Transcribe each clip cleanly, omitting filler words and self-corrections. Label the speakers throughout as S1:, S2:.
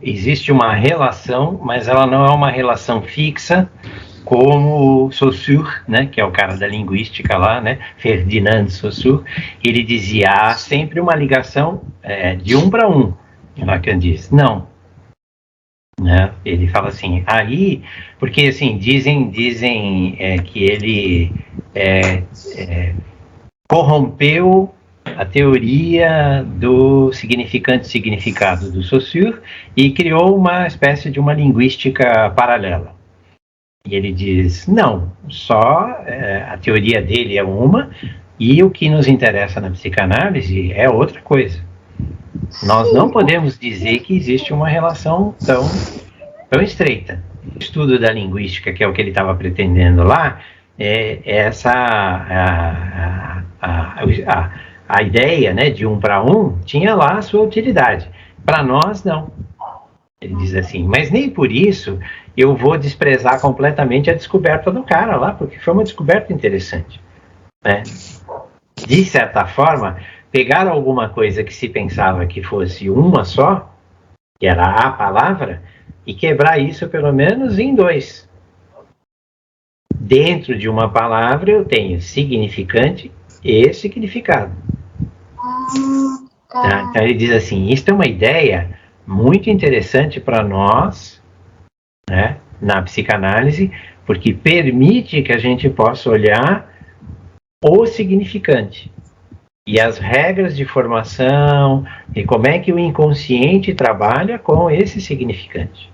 S1: Existe uma relação, mas ela não é uma relação fixa, como Saussure, né, que é o cara da linguística lá, né, Ferdinand Saussure, ele dizia, há sempre uma ligação de um para um. Lacan diz, não. Né? Ele fala assim, aí, porque assim, dizem que ele corrompeu a teoria do significante-significado do Saussure e criou uma espécie de uma linguística paralela. E ele diz, não, só a teoria dele é uma e o que nos interessa na psicanálise é outra coisa. Nós não podemos dizer que existe uma relação tão estreita. O estudo da linguística, que é o que ele estava pretendendo lá, a ideia, né, de um para um tinha lá a sua utilidade. Para nós, não. Ele diz assim, mas nem por isso eu vou desprezar completamente a descoberta do cara lá, porque foi uma descoberta interessante. Né? De certa forma, pegar alguma coisa que se pensava que fosse uma só, que era a palavra, e quebrar isso pelo menos em dois. Dentro de uma palavra eu tenho significante e significado. Tá? Então ele diz assim, isso é uma ideia muito interessante para nós, né, na psicanálise, porque permite que a gente possa olhar o significante e as regras de formação e como é que o inconsciente trabalha com esse significante.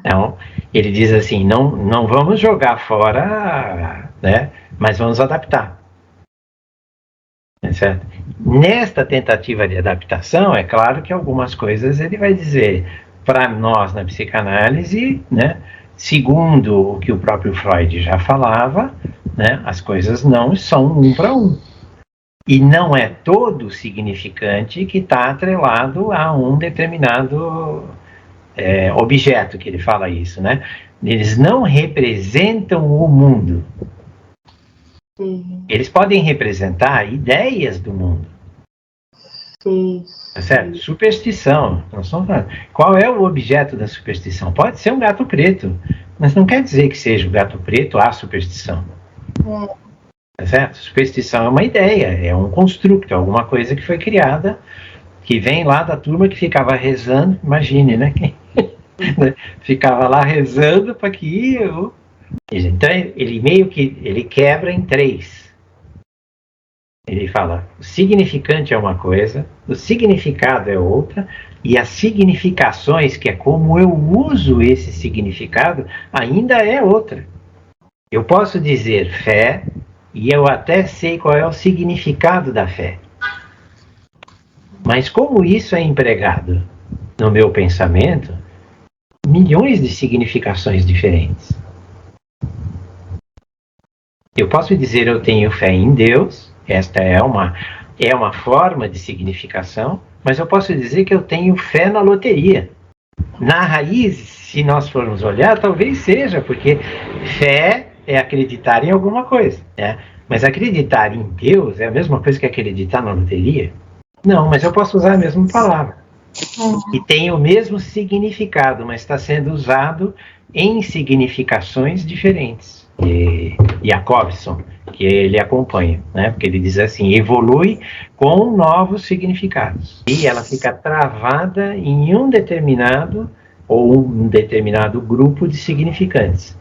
S1: Então, ele diz assim, não vamos jogar fora, né, mas vamos adaptar. Certo? Nesta tentativa de adaptação, é claro que algumas coisas ele vai dizer para nós na psicanálise, né, segundo o que o próprio Freud já falava, né, as coisas não são um para um. E não é todo significante que está atrelado a um determinado objeto, que ele fala isso, né? Eles não representam o mundo. Sim. Eles podem representar ideias do mundo. Sim. Tá certo? Sim. Superstição. Qual é o objeto da superstição? Pode ser um gato preto, mas não quer dizer que seja o gato preto a superstição. Tá certo? Superstição é uma ideia, é um construto, é alguma coisa que foi criada, que vem lá da turma que ficava rezando, imagine, né? Ficava lá rezando para que eu... Então, ele meio que ele quebra em três. Ele fala, o significante é uma coisa, o significado é outra, e as significações, que é como eu uso esse significado, ainda é outra. Eu posso dizer fé, e eu até sei qual é o significado da fé. Mas como isso é empregado no meu pensamento, milhões de significações diferentes. Eu posso dizer eu tenho fé em Deus, esta é uma forma de significação, mas eu posso dizer que eu tenho fé na loteria. Na raiz, se nós formos olhar, talvez seja, porque fé é acreditar em alguma coisa, né? Mas acreditar em Deus é a mesma coisa que acreditar na loteria? Não, mas eu posso usar a mesma palavra. E tem o mesmo significado, mas está sendo usado em significações diferentes. E Jacobson, que ele acompanha, né? Porque ele diz assim, evolui com novos significados. E ela fica travada em um determinado grupo de significantes.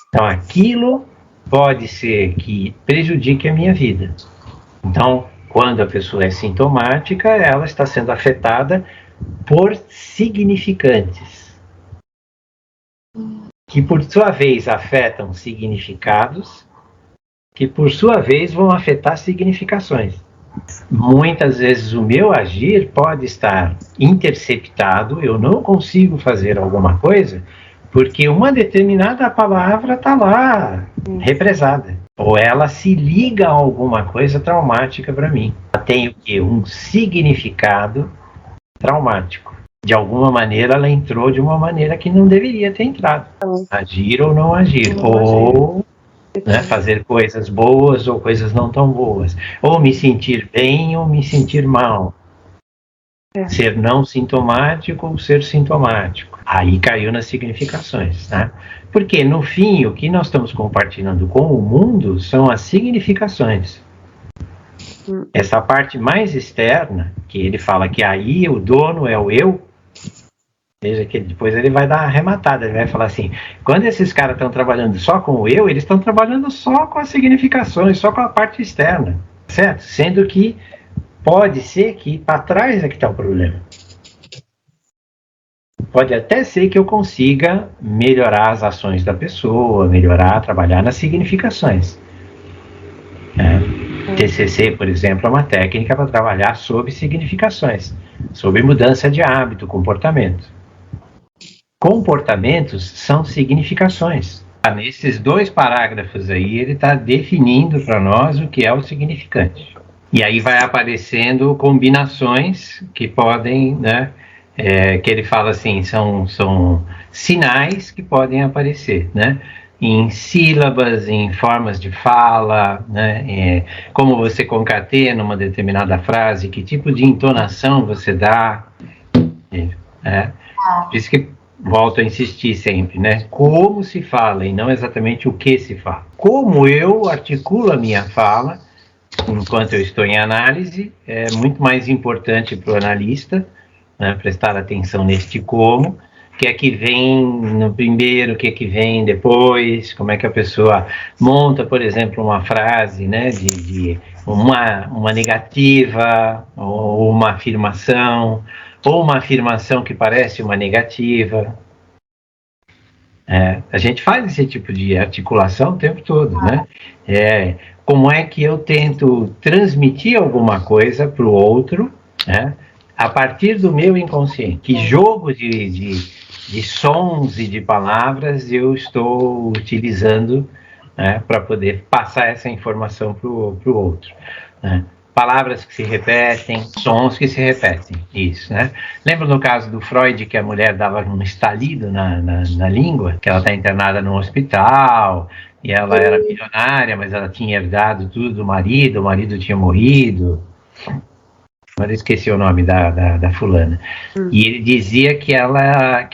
S1: Então, aquilo pode ser que prejudique a minha vida. Então, quando a pessoa é sintomática, ela está sendo afetada por significantes, que por sua vez afetam significados, que por sua vez vão afetar significações. Muitas vezes o meu agir pode estar interceptado, eu não consigo fazer alguma coisa, porque uma determinada palavra está lá, represada. Ou ela se liga a alguma coisa traumática para mim. Ela tem o quê? Um significado traumático. De alguma maneira ela entrou de uma maneira que não deveria ter entrado. Agir ou não agir. Ou né, fazer coisas boas ou coisas não tão boas. Ou me sentir bem ou me sentir mal. Ser não sintomático ou ser sintomático. Aí caiu nas significações, né? Porque, no fim, o que nós estamos compartilhando com o mundo são as significações. Essa parte mais externa, que ele fala que aí o dono é o eu, veja que depois ele vai dar uma arrematada, ele vai falar assim, quando esses caras estão trabalhando só com o eu, eles estão trabalhando só com as significações, só com a parte externa, certo? Sendo que pode ser que para trás é que está o problema. Pode até ser que eu consiga melhorar as ações da pessoa, trabalhar nas significações. TCC, por exemplo, é uma técnica para trabalhar sobre significações, sobre mudança de hábito, comportamento. Comportamentos são significações. Nesses 2 parágrafos aí, ele está definindo para nós o que é o significante. E aí vai aparecendo combinações que podem, né, que ele fala assim, são sinais que podem aparecer, né? Em sílabas, em formas de fala, né? Como você concatena uma determinada frase, que tipo de entonação você dá. Por isso que volto a insistir sempre, né? Como se fala e não exatamente o que se fala. Como eu articulo a minha fala enquanto eu estou em análise é muito mais importante para o analista, né, prestar atenção neste como, o que é que vem no primeiro, o que é que vem depois, como é que a pessoa monta, por exemplo, uma frase, né, de uma negativa ou uma afirmação que parece uma negativa. A gente faz esse tipo de articulação o tempo todo, né? Como é que eu tento transmitir alguma coisa para o outro, né, a partir do meu inconsciente? Que jogo de sons e de palavras eu estou utilizando, né, para poder passar essa informação para o outro, né? Palavras que se repetem, sons que se repetem, isso, né? Lembra no caso do Freud que a mulher dava um estalido na língua, que ela está internada no hospital, e ela era milionária, mas ela tinha herdado tudo do marido, o marido tinha morrido, mas eu esqueci o nome da fulana. E ele dizia que ela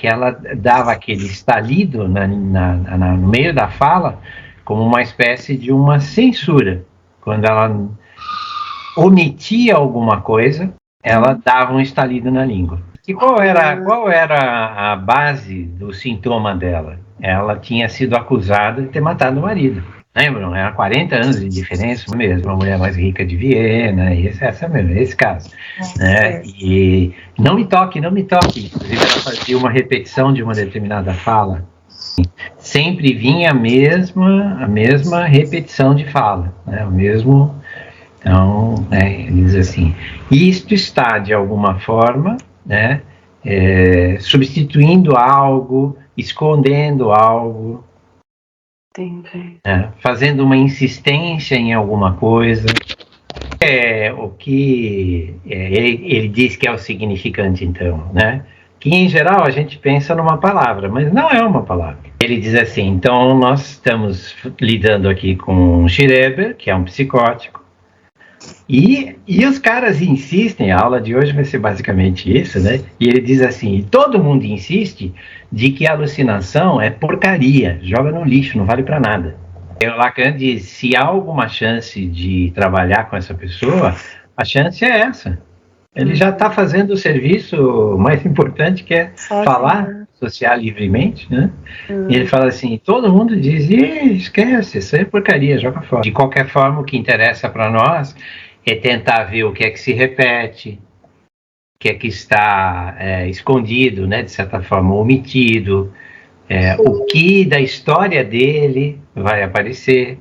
S1: dava aquele estalido no meio da fala como uma espécie de uma censura. Quando ela omitia alguma coisa, ela dava um estalido na língua. E qual era a base do sintoma dela? Ela tinha sido acusada de ter matado o marido. Lembram? Era 40 anos de diferença mesmo, a mulher mais rica de Viena, esse caso. Né? E não me toque. Inclusive, ela fazia uma repetição de uma determinada fala. Sempre vinha a mesma repetição de fala, né? O mesmo. Então, ele diz assim, isto está, de alguma forma, né, substituindo algo, escondendo algo, fazendo uma insistência em alguma coisa. O que ele diz que é o significante, então, né? Que, em geral, a gente pensa numa palavra, mas não é uma palavra. Ele diz assim, então, nós estamos lidando aqui com um Schreber, que é um psicótico, e os caras insistem, a aula de hoje vai ser basicamente isso, né? E ele diz assim, todo mundo insiste de que a alucinação é porcaria, joga no lixo, não vale para nada. E o Lacan diz, se há alguma chance de trabalhar com essa pessoa, a chance é essa. Ele já está fazendo o serviço mais importante, que é falar, associar livremente, né? E ele fala assim, todo mundo diz, esquece, isso é porcaria, joga fora. De qualquer forma, o que interessa para nós é tentar ver o que é que se repete, o que é que está escondido, né, de certa forma, omitido, o que da história dele vai aparecer,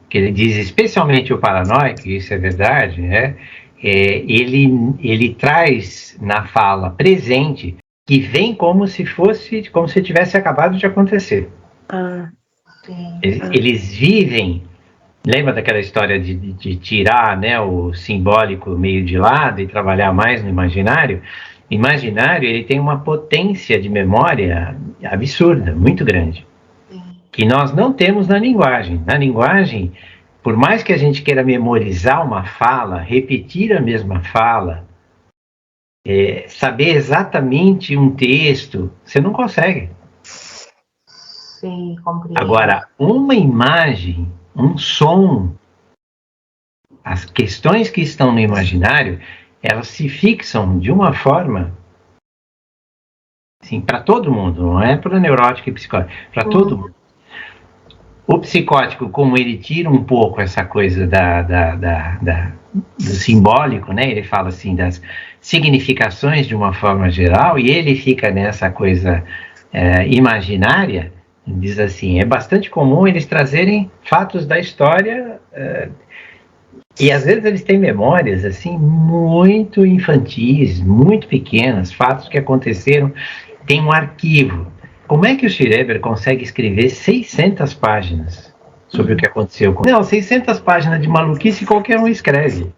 S1: que ele diz, especialmente o paranoico, isso é verdade, né? Ele traz na fala presente que vem como se tivesse acabado de acontecer. Eles vivem. Lembra daquela história de tirar, né, o simbólico meio de lado e trabalhar mais no imaginário? O imaginário, ele tem uma potência de memória absurda, muito grande, que nós não temos na linguagem. Na linguagem, por mais que a gente queira memorizar uma fala, repetir a mesma fala, saber exatamente um texto, você não consegue.
S2: Sim, compreendo.
S1: Agora, uma imagem, um som, as questões que estão no imaginário, elas se fixam de uma forma, assim, para todo mundo, não é para neurótico e psicótico, para todo mundo. O psicótico, como ele tira um pouco essa coisa do simbólico, né? Ele fala assim das significações de uma forma geral e ele fica nessa coisa imaginária. Diz assim, é bastante comum eles trazerem fatos da história e às vezes eles têm memórias assim muito infantis, muito pequenas, fatos que aconteceram, tem um arquivo. Como é que o Schreber consegue escrever 600 páginas sobre o que aconteceu? Não, 600 páginas de maluquice qualquer um escreve.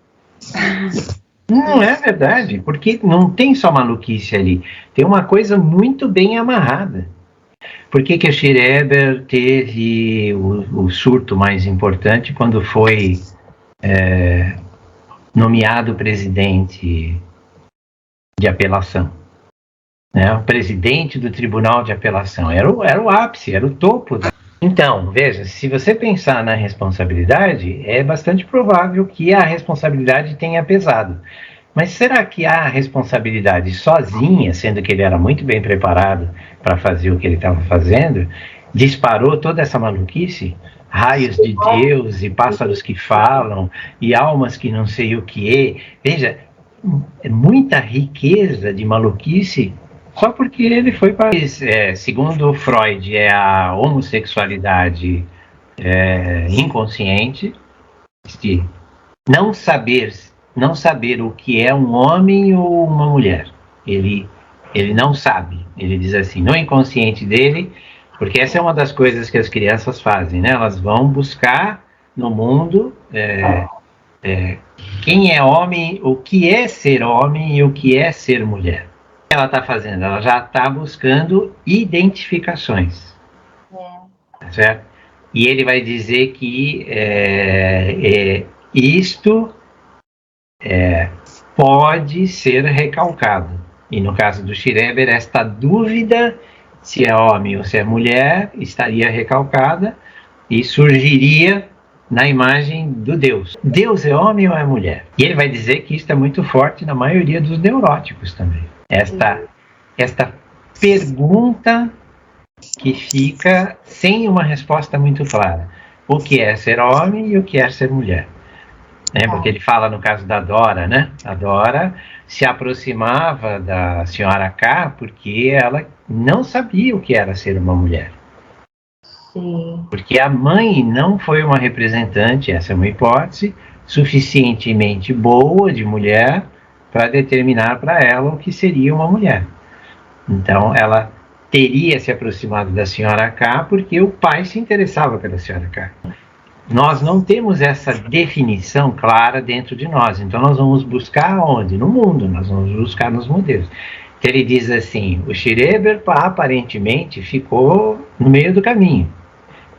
S1: Não é verdade, porque não tem só maluquice ali, tem uma coisa muito bem amarrada. Por que o Schreber teve o surto mais importante quando foi nomeado presidente de apelação? O presidente do Tribunal de Apelação era o ápice, era o topo. Então, veja, se você pensar na responsabilidade, é bastante provável que a responsabilidade tenha pesado. Mas será que a responsabilidade sozinha, sendo que ele era muito bem preparado para fazer o que ele estava fazendo, disparou toda essa maluquice? Raios de Deus e pássaros que falam e almas que não sei o que. Veja, muita riqueza de maluquice só porque ele foi para... segundo Freud, é a homossexualidade inconsciente, de não saber o que é um homem ou uma mulher. Ele não sabe. Ele diz assim, no inconsciente dele, porque essa é uma das coisas que as crianças fazem, né? Elas vão buscar no mundo quem é homem, o que é ser homem e o que é ser mulher. O que ela está fazendo? Ela já está buscando identificações. Certo? E ele vai dizer que isto pode ser recalcado. E no caso do Schreber, esta dúvida se é homem ou se é mulher estaria recalcada e surgiria na imagem do Deus. Deus é homem ou é mulher? E ele vai dizer que isso é muito forte na maioria dos neuróticos também. Esta pergunta que fica sem uma resposta muito clara. O que é ser homem e o que é ser mulher? Porque ele fala no caso da Dora, né? A Dora se aproximava da senhora K porque ela não sabia o que era ser uma mulher.
S2: Sim.
S1: Porque a mãe não foi uma representante, essa é uma hipótese, suficientemente boa de mulher para determinar para ela o que seria uma mulher. Então ela teria se aproximado da senhora K porque o pai se interessava pela senhora K. Nós não temos essa definição clara dentro de nós, então nós vamos buscar onde? No mundo, nós vamos buscar nos modelos. Então ele diz assim, o Schreber aparentemente ficou no meio do caminho.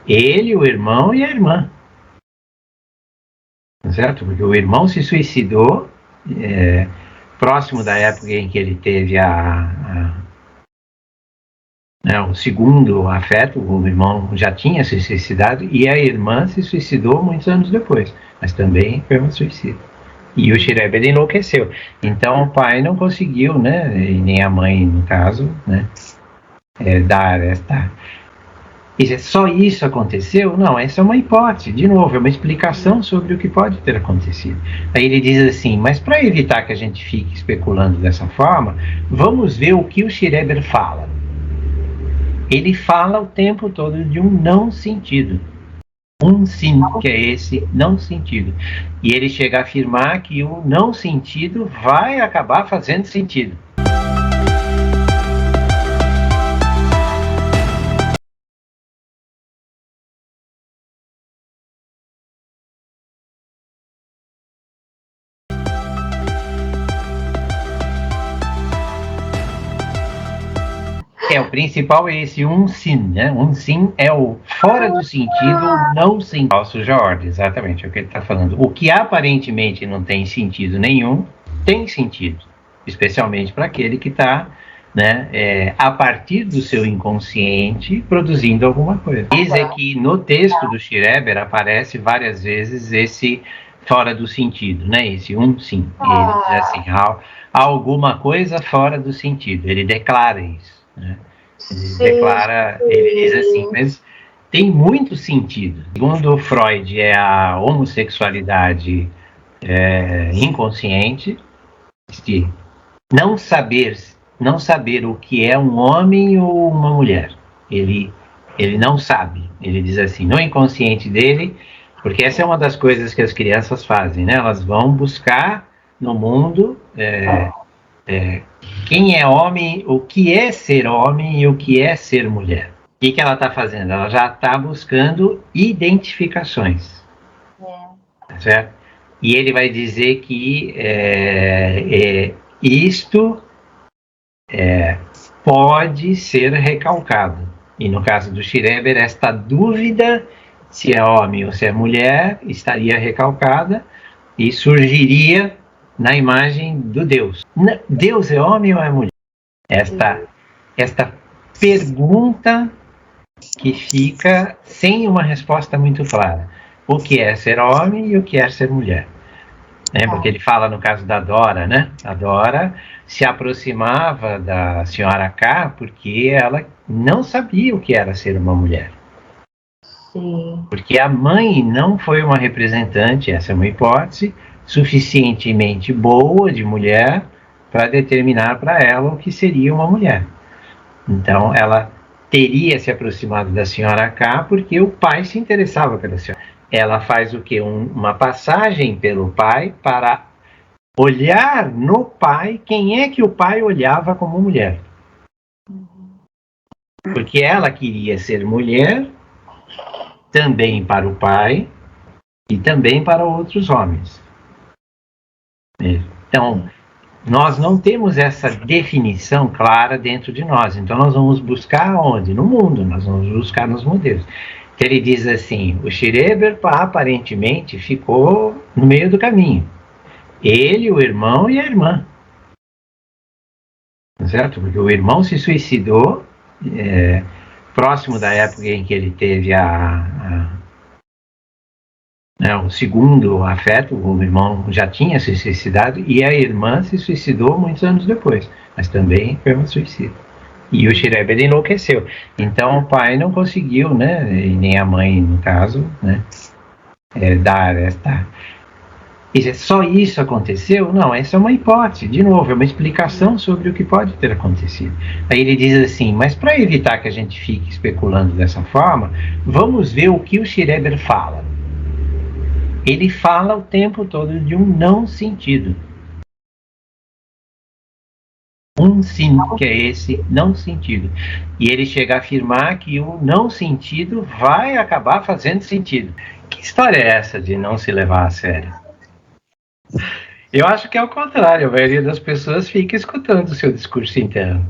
S1: Ele, o irmão e a irmã. Certo? Porque o irmão se suicidou próximo da época em que ele teve o segundo afeto, o irmão já tinha se suicidado e a irmã se suicidou muitos anos depois, mas também foi um suicídio. E o Schreber enlouqueceu. Então o pai não conseguiu, né, e nem a mãe, no caso, né, dar esta... E só isso aconteceu? Não, essa é uma hipótese, de novo, é uma explicação sobre o que pode ter acontecido. Aí ele diz assim, mas para evitar que a gente fique especulando dessa forma, vamos ver o que o Schreber fala. Ele fala o tempo todo de um não sentido. Um sim, que é esse não sentido. E ele chega a afirmar que o não sentido vai acabar fazendo sentido. O principal é esse um sim, né? Um sim é o fora do sentido, não sentido. Falso Jorge, exatamente, é o que ele está falando. O que aparentemente não tem sentido nenhum, tem sentido. especialmente para aquele que está, né, a partir do seu inconsciente, produzindo alguma coisa. Diz é que no texto do Schreber aparece várias vezes esse fora do sentido, né? Esse sim. Ele diz assim, há alguma coisa fora do sentido. Ele declara isso, né? Ele diz assim, mas tem muito sentido. Segundo Freud, é a homossexualidade inconsciente, de não saber o que é um homem ou uma mulher. Ele não sabe. Ele diz assim, no inconsciente dele, porque essa é uma das coisas que as crianças fazem, né? Elas vão buscar no mundo quem é homem, o que é ser homem e o que é ser mulher. O que ela está fazendo? Ela já está buscando identificações. Certo? E ele vai dizer que isto pode ser recalcado. E no caso do Schreber, esta dúvida se é homem ou se é mulher estaria recalcada e surgiria na imagem do Deus. Deus é homem ou é mulher? Esta pergunta que fica sem uma resposta muito clara. O que é ser homem e o que é ser mulher? Porque ele fala no caso da Dora, né? A Dora se aproximava da senhora K porque ela não sabia o que era ser uma mulher.
S2: Sim.
S1: Porque a mãe não foi uma representante, essa é uma hipótese, suficientemente boa de mulher para determinar para ela o que seria uma mulher. Então ela teria se aproximado da senhora K porque o pai se interessava pela senhora. Ela faz o quê? Uma passagem pelo pai para olhar no pai quem é que o pai olhava como mulher. Porque ela queria ser mulher também para o pai e também para outros homens. Então, nós não temos essa definição clara dentro de nós. Então, nós vamos buscar onde? No mundo, nós vamos buscar nos modelos. Ele diz assim, o Schreber aparentemente ficou no meio do caminho. Ele, o irmão e a irmã. Certo? Porque o irmão se suicidou próximo da época em que ele teve o segundo afeto, o irmão já tinha se suicidado e a irmã se suicidou muitos anos depois, mas também foi um suicídio. E o Schreber enlouqueceu. Então o pai não conseguiu, né, e nem a mãe, no caso, né, dar esta... E só isso aconteceu? Não, essa é uma hipótese, de novo, é uma explicação sobre o que pode ter acontecido. Aí ele diz assim, mas para evitar que a gente fique especulando dessa forma, vamos ver o que o Schreber fala. Ele fala o tempo todo de um não sentido. Um sim, que é esse não sentido. E ele chega a afirmar que o não sentido vai acabar fazendo sentido. Que história é essa de não se levar a sério? Eu acho que é o contrário. A maioria das pessoas fica escutando o seu discurso interno.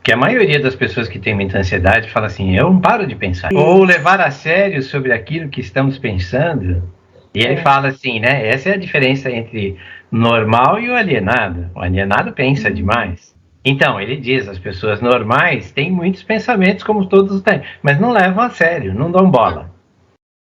S1: Que a maioria das pessoas que tem muita ansiedade fala assim, eu não paro de pensar. Ou levar a sério sobre aquilo que estamos pensando. E ele fala assim, né? Essa é a diferença entre normal e o alienado. O alienado pensa demais. Então, ele diz, as pessoas normais têm muitos pensamentos, como todos têm, mas não levam a sério, não dão bola.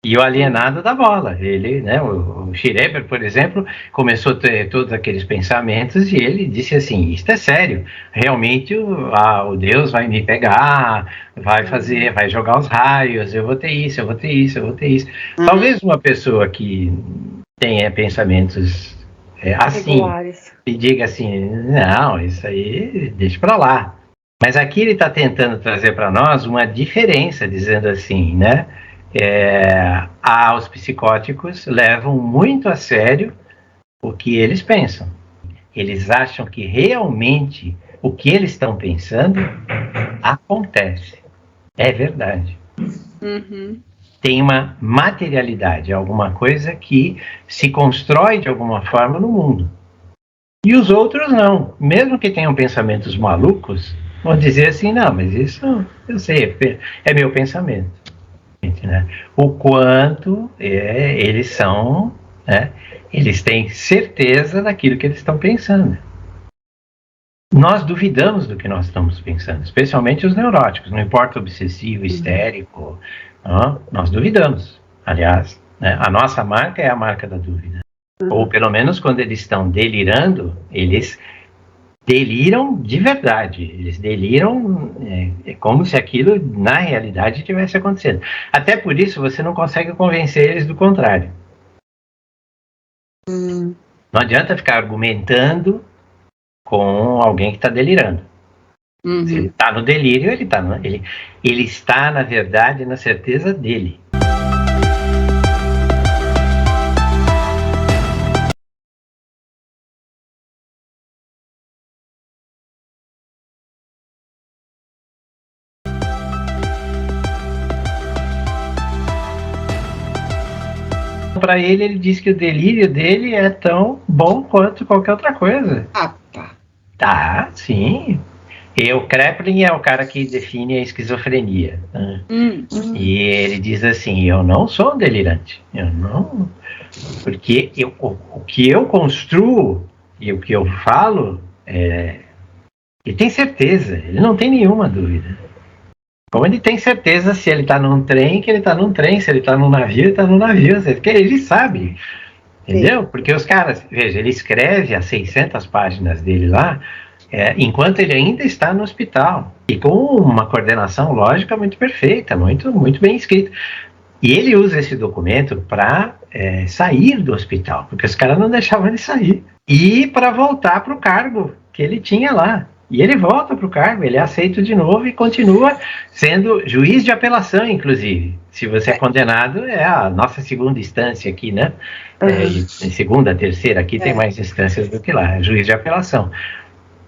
S1: E o alienado dá bola. Ele, né, o Schreber, por exemplo, começou a ter todos aqueles pensamentos e ele disse assim, isto é sério, realmente o Deus vai me pegar, vai jogar os raios, eu vou ter isso, eu vou ter isso, eu vou ter isso. Talvez uma pessoa que tenha pensamentos assim, regulares, e diga assim, não, isso aí deixa para lá. Mas aqui ele está tentando trazer para nós uma diferença, dizendo assim, né? Os psicóticos levam muito a sério o que eles pensam. Eles acham que realmente o que eles estão pensando acontece. É verdade.
S3: Uhum.
S1: Tem uma materialidade, alguma coisa que se constrói de alguma forma no mundo. E os outros não. Mesmo que tenham pensamentos malucos, vão dizer assim, não, mas isso eu sei, é meu pensamento. Né? O quanto eles são, né? Eles têm certeza daquilo que eles estão pensando. nós duvidamos do que nós estamos pensando, especialmente os neuróticos, não importa obsessivo, histérico, nós duvidamos. Aliás, né, a nossa marca é a marca da dúvida. Ou pelo menos quando eles estão delirando, eles deliram de verdade. Eles deliram como se aquilo na realidade tivesse acontecendo. Até por isso você não consegue convencer eles do contrário. Não adianta ficar argumentando com alguém que está delirando. Se ele está no delírio, ele está, na verdade, na certeza dele. Para ele diz que o delírio dele é tão bom quanto qualquer outra coisa. Tá, sim. E o Kraepelin é o cara que define a esquizofrenia. Né? E ele diz assim, eu não sou um delirante. Eu não... Porque o que eu construo e o que eu falo, ele tem certeza, ele não tem nenhuma dúvida. Como ele tem certeza se ele está num trem, que ele está num trem, se ele está num navio, ele está num navio. Ele sabe, entendeu? Porque os caras, veja, ele escreve as 600 páginas dele lá, enquanto ele ainda está no hospital. E com uma coordenação lógica muito perfeita, muito, muito bem escrita. E ele usa esse documento para sair do hospital, porque os caras não deixavam ele sair. E para voltar para o cargo que ele tinha lá. E ele volta para o cargo, ele é aceito de novo e continua sendo juiz de apelação, inclusive. Se você é condenado, é a nossa segunda instância aqui, né? Segunda, terceira, aqui tem mais instâncias do que lá, juiz de apelação.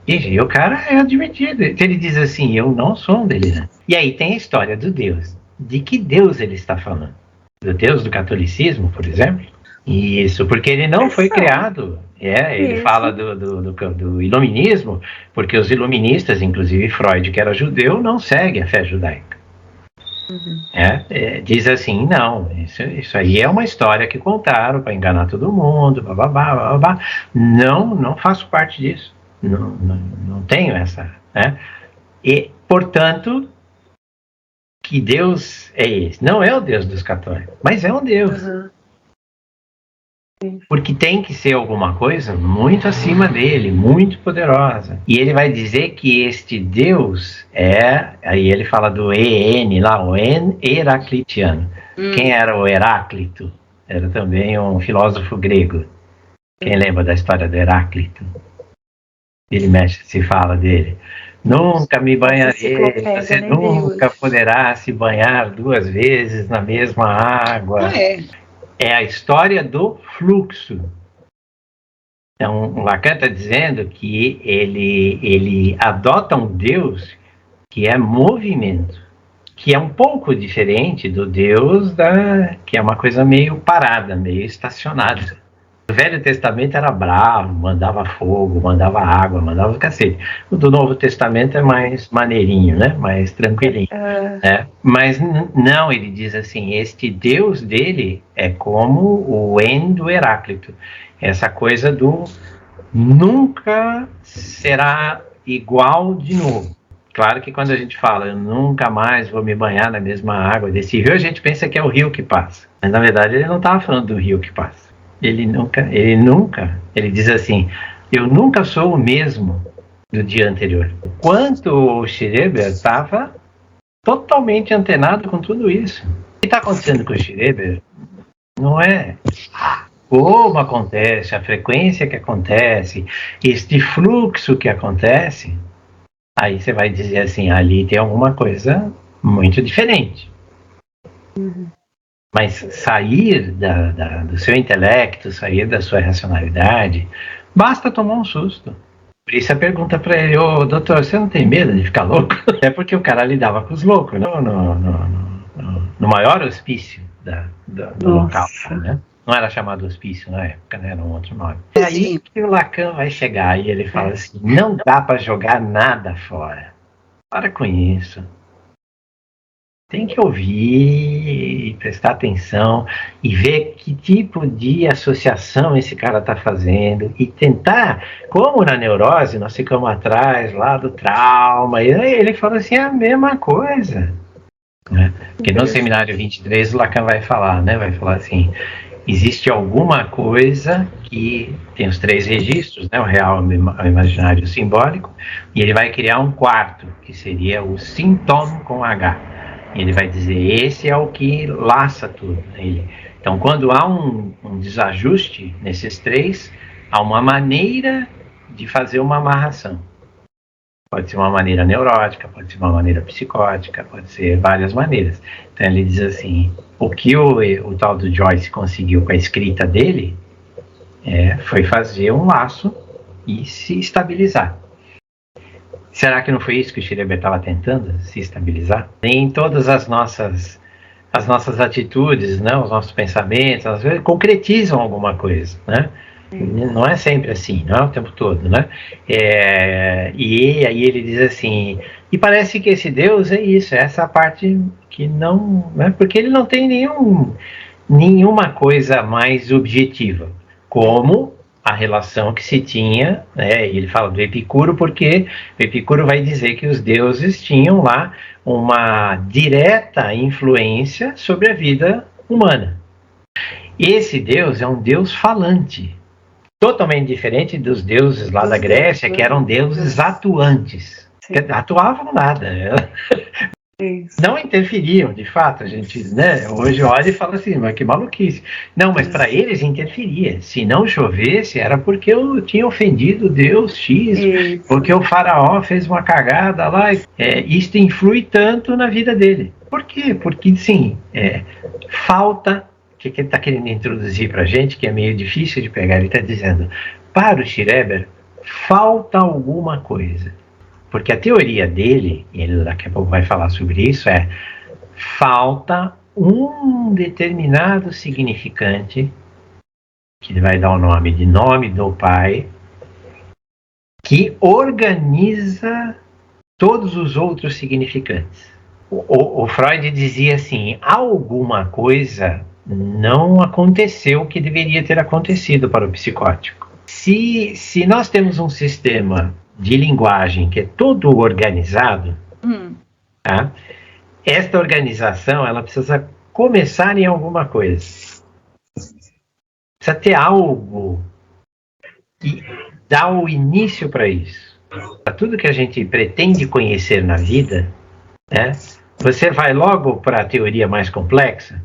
S1: E o cara é admitido. Ele diz assim, eu não sou um delirante. E aí tem a história do Deus. De que Deus ele está falando? Do Deus do catolicismo, por exemplo? Isso, porque ele não foi criado. Ele fala do iluminismo, porque os iluministas, inclusive Freud, que era judeu, não segue a fé judaica. Diz assim, não, isso aí é uma história que contaram para enganar todo mundo, bababá, bababá. Não faço parte disso. Não tenho essa. Né? E, portanto, que Deus é esse? Não é o Deus dos católicos, mas é um Deus. Porque tem que ser alguma coisa muito acima dele, muito poderosa. E ele vai dizer que este Deus aí ele fala do EN lá, o Heraclitiano. Quem era o Heráclito? Era também um filósofo grego. Quem lembra da história do Heráclito? Ele mexe, se fala dele. Nunca me banharei, você nunca poderá se banhar 2 vezes na mesma água. É a história do fluxo. Então, o Lacan está dizendo que ele adota um Deus que é movimento, que é um pouco diferente do Deus que é uma coisa meio parada, meio estacionada. O Velho Testamento era bravo, mandava fogo, mandava água, mandava o cacete. O do Novo Testamento é mais maneirinho, né? Mais tranquilinho. Né? Mas não, ele diz assim, este Deus dele é como o En do Heráclito. Essa coisa do nunca será igual de novo. Claro que quando a gente fala, eu nunca mais vou me banhar na mesma água desse rio, a gente pensa que é o rio que passa. Mas na verdade ele não estava falando do rio que passa. Ele diz assim, eu nunca sou o mesmo do dia anterior. Quanto o Schreber estava totalmente antenado com tudo isso. O que está acontecendo com o Schreber não é como acontece, a frequência que acontece, este fluxo que acontece. Aí você vai dizer assim, ali tem alguma coisa muito diferente. Mas sair do seu intelecto, sair da sua racionalidade, basta tomar um susto. Por isso a pergunta para ele, doutor, você não tem medo de ficar louco? É porque o cara lidava com os loucos, no maior hospício do local. Né? Não era chamado hospício na época, né? Era um outro nome. É aí que o Lacan vai chegar e ele fala assim, não dá para jogar nada fora. Para com isso. Tem que ouvir, prestar atenção e ver que tipo de associação esse cara está fazendo e tentar, como na neurose, nós ficamos atrás lá do trauma, e aí ele fala assim, a mesma coisa. Né? Porque no seminário 23 o Lacan vai falar, né? Vai falar assim, existe alguma coisa que tem os 3 registros, né? O real, o imaginário e o simbólico, e ele vai criar um quarto, que seria o sintoma com H. Ele vai dizer, esse é o que laça tudo. Então, quando há um desajuste nesses 3, há uma maneira de fazer uma amarração. Pode ser uma maneira neurótica, pode ser uma maneira psicótica, pode ser várias maneiras. Então, ele diz assim, o que o tal do Joyce conseguiu com a escrita dele foi fazer um laço e se estabilizar. Será que não foi isso que o Schreber estava tentando, se estabilizar? Nem todas as nossas atitudes, né, os nossos pensamentos, às vezes concretizam alguma coisa, né? Não é sempre assim, não é o tempo todo, né? E aí ele diz assim, e parece que esse Deus é isso, é essa parte que não, né, porque ele não tem nenhuma coisa mais objetiva, como a relação que se tinha, né, ele fala do Epicuro, porque o Epicuro vai dizer que os deuses tinham lá uma direta influência sobre a vida humana. Esse Deus é um Deus falante, totalmente diferente dos deuses lá da Grécia, que eram deuses atuantes, que atuavam nada, não interferiam, de fato. A gente, né, hoje olha e fala assim, mas que maluquice. Não, mas para eles interferia. Se não chovesse, era porque eu tinha ofendido Deus X, porque o faraó fez uma cagada lá. Isso influi tanto na vida dele. Por quê? Porque, sim, falta, que ele está querendo introduzir para a gente, que é meio difícil de pegar, ele está dizendo, para o Schreber, falta alguma coisa. Porque a teoria dele, e ele daqui a pouco vai falar sobre isso, falta um determinado significante, que ele vai dar o nome de nome do Pai, que organiza todos os outros significantes. O Freud dizia assim, alguma coisa não aconteceu que deveria ter acontecido para o psicótico. Se nós temos um sistema de linguagem que é todo organizado, tá? Esta organização ela precisa começar em alguma coisa. Precisa ter algo que dá o início para isso. Para tudo que a gente pretende conhecer na vida, né? Você vai logo para a teoria mais complexa?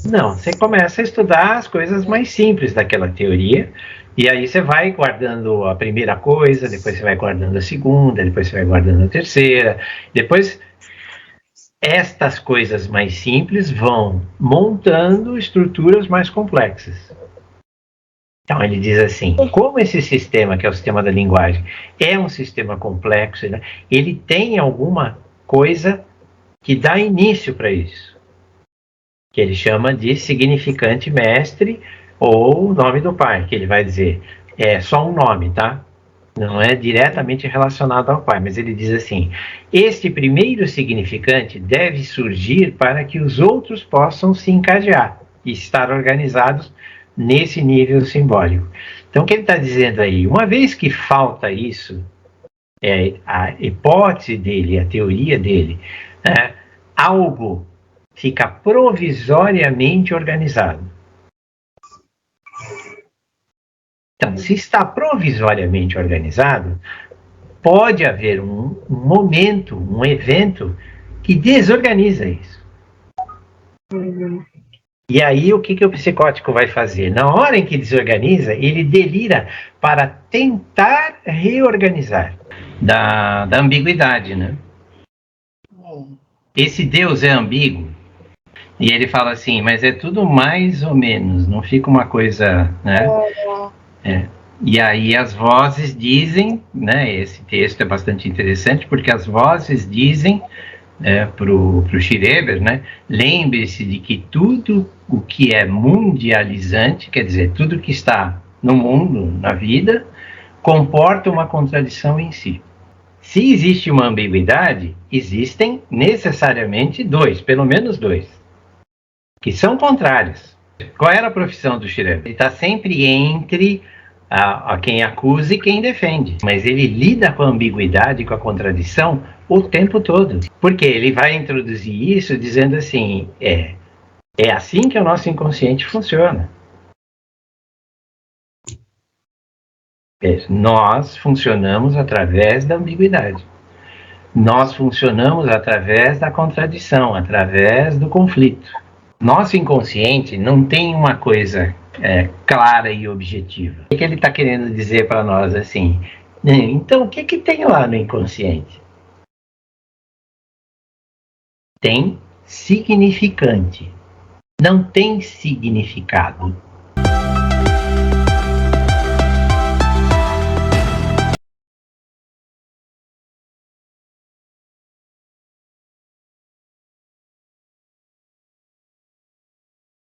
S1: Não, você começa a estudar as coisas mais simples daquela teoria, e aí você vai guardando a primeira coisa, depois você vai guardando a segunda, depois você vai guardando a terceira, depois estas coisas mais simples vão montando estruturas mais complexas. Então ele diz assim, como esse sistema, que é o sistema da linguagem, é um sistema complexo, né, ele tem alguma coisa que dá início para isso, que ele chama de significante mestre ou nome do Pai, que ele vai dizer, é só um nome, tá? Não é diretamente relacionado ao Pai, mas ele diz assim, este primeiro significante deve surgir para que os outros possam se encadear e estar organizados nesse nível simbólico. Então o que ele está dizendo aí, uma vez que falta isso, a hipótese dele, a teoria dele, né, algo fica provisoriamente organizado. Então, se está provisoriamente organizado, pode haver um momento, um evento que desorganiza isso. E aí, o que o psicótico vai fazer? Na hora em que desorganiza, ele delira para tentar reorganizar. Da ambiguidade, né? Esse Deus é ambíguo. E ele fala assim, mas é tudo mais ou menos, não fica uma coisa, né? E aí as vozes dizem, né? Esse texto é bastante interessante, porque as vozes dizem para o Schreber, né? Lembre-se de que tudo o que é mundializante, quer dizer, tudo que está no mundo, na vida, comporta uma contradição em si. Se existe uma ambiguidade, existem necessariamente dois, pelo menos dois, que são contrários. Qual era a profissão do Shirem? Ele está sempre entre a quem acusa e quem defende, mas ele lida com a ambiguidade, com a contradição o tempo todo, porque ele vai introduzir isso dizendo assim, é assim que o nosso inconsciente funciona. Nós funcionamos através da ambiguidade. Nós funcionamos através da contradição, através do conflito. Nosso inconsciente não tem uma coisa clara e objetiva. O que ele está querendo dizer para nós assim? Então, o que tem lá no inconsciente? Tem significante. Não tem significado.